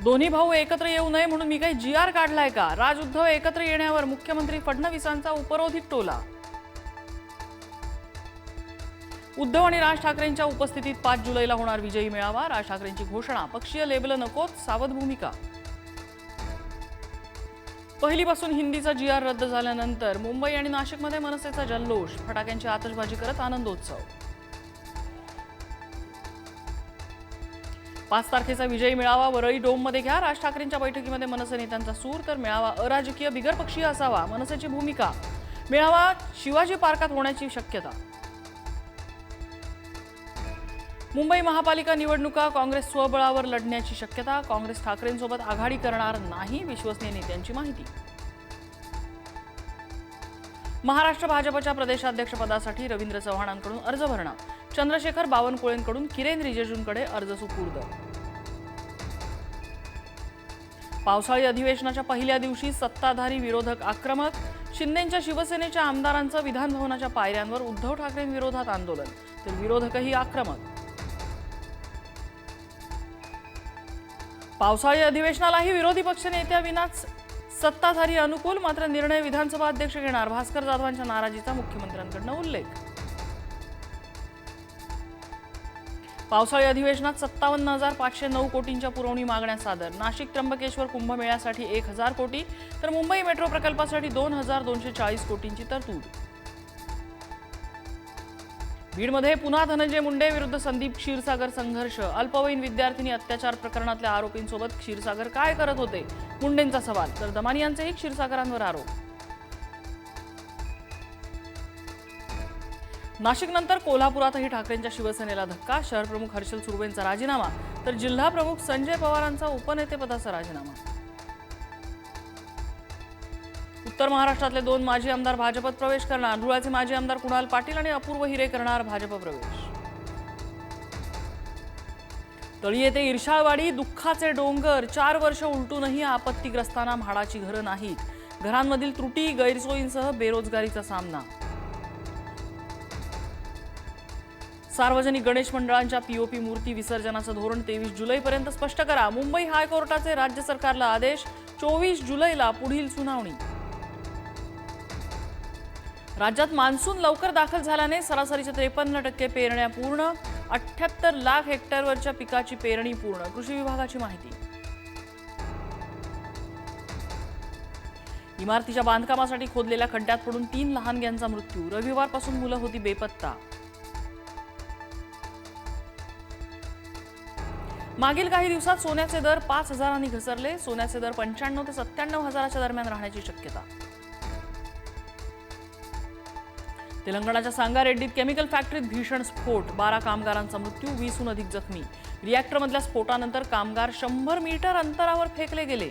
दोन्ही भाऊ एकत्र येऊ नये म्हणून मी काही जी.आर. काढलाय का? राज उद्धव एकत्र येण्यावर मुख्यमंत्री फडणवीसांचा उपरोधिक टोला। उद्धव आणि राज ठाकरेंच्या उपस्थितीत 5 जुलैला होणार विजयी मेळावा। राज ठाकरेंची घोषणा, पक्षीय लेबल नकोत, सावध भूमिका। पहिलीपासून हिंदीचा जी.आर. रद्द झाल्यानंतर मुंबई आणि नाशिकमध्ये मनसेचा जल्लोष, फटाक्यांची आतषबाजी करत आनंदोत्सव। 5 तारखेचा विजयी मेळावा वरळी डोममध्ये घ्या। राज ठाकरेंच्या बैठकीमध्ये मनसे नेत्यांचा सूर, तर मेळावा अराजकीय बिगरपक्षीय असावा, मनसेची भूमिका। मेळावा शिवाजी पार्कात होण्याची शक्यता। मुंबई महापालिका निवडणुका काँग्रेस स्वबळावर लढण्याची शक्यता। काँग्रेस ठाकरेंसोबत आघाडी करणार नाही, विश्वसनीय नेत्यांची माहिती। महाराष्ट्र भाजपच्या प्रदेशाध्यक्षपदासाठी रवींद्र चव्हाणांकडून अर्ज भरणा। चंद्रशेखर बावनकुळेंकडून किरेन रिजिजूंकडे अर्ज सुपूर्द। पावसाळी अधिवेशनाच्या पहिल्या दिवशी सत्ताधारी विरोधक आक्रमक। शिंदेंच्या शिवसेनेच्या आमदारांचं विधान भवनाच्या पायऱ्यांवर उद्धव ठाकरेंविरोधात आंदोलन, तर विरोधकही आक्रमक। पावसाळी अधिवेशनालाही विरोधी पक्षनेत्याविनाच सत्ताधारी अनुकूल, मात्र निर्णय विधानसभा अध्यक्ष घेणार। भास्कर जाधवांच्या नाराजीचा मुख्यमंत्र्यांकडून उल्लेख। पावसाळी अधिवेशनात 57,509 कोटींच्या पुरवणी मागण्या सादर। नाशिक त्र्यंबकेश्वर कुंभमेळ्यासाठी 1,000 कोटी, तर मुंबई मेट्रो प्रकल्पासाठी 2,240 कोटींची तरतूद। बीडमध्ये पुन्हा धनंजय मुंडे विरुद्ध संदीप क्षीरसागर संघर्ष। अल्पवयीन विद्यार्थिनी अत्याचार प्रकरणातल्या आरोपींसोबत क्षीरसागर काय करत होते, मुंडेंचा सवाल, तर दमानी यांचेही क्षीरसागरांवर आरोप। नाशिकनंतर कोल्हापुरातही ठाकरेंच्या शिवसेनेला धक्का। शहर प्रमुख हर्षल सुर्वेंचा राजीनामा, तर जिल्हा प्रमुख संजय पवारांचा उपनेतेपदाचा राजीनामा। उत्तर महाराष्ट्रातले 2 माजी आमदार भाजपत प्रवेश करणार। धुळ्याचे माजी आमदार कुणाल पाटील आणि अपूर्व हिरे करणार भाजप प्रवेश। तळी येथे इर्षाळवाडी दुःखाचे डोंगर। 4 वर्ष उलटूनही आपत्तीग्रस्तांना म्हाडाची घरं नाहीत। घरांमधील त्रुटी, गैरसोयींसह बेरोजगारीचा सामना। सार्वजनिक गणेश मंडळांच्या पीओपी मूर्ती विसर्जनाचं धोरण 23 जुलैपर्यंत स्पष्ट करा। मुंबई हायकोर्टाचे राज्य सरकारला आदेश। 24 जुलैला पुढील सुनावणी। राज्यात मान्सून लवकर दाखल झाल्याने सरासरीच्या 53% पेरण्या पूर्ण। 78 लाख हेक्टरवरच्या पिकाची पेरणी पूर्ण, कृषी विभागाची माहिती। इमारतीच्या बांधकामासाठी खोदलेल्या खड्ड्यात पडून 3 लहानग्यांचा मृत्यू। रविवारपासून मुलं होती बेपत्ता। मागील काही दिवसात सोन्याचे दर 5,000 घसरले। सोन्याचे दर 95 ते 97,000च्या दरम्यान राहण्याची शक्यता। तेलंगणाच्या सांगारेड्डीत केमिकल फॅक्टरीत भीषण स्फोट। 12 कामगारांचा मृत्यू, 20हून अधिक जखमी। रिॲक्टरमधल्या स्फोटानंतर कामगार 100 मीटर अंतरावर फेकले गेले।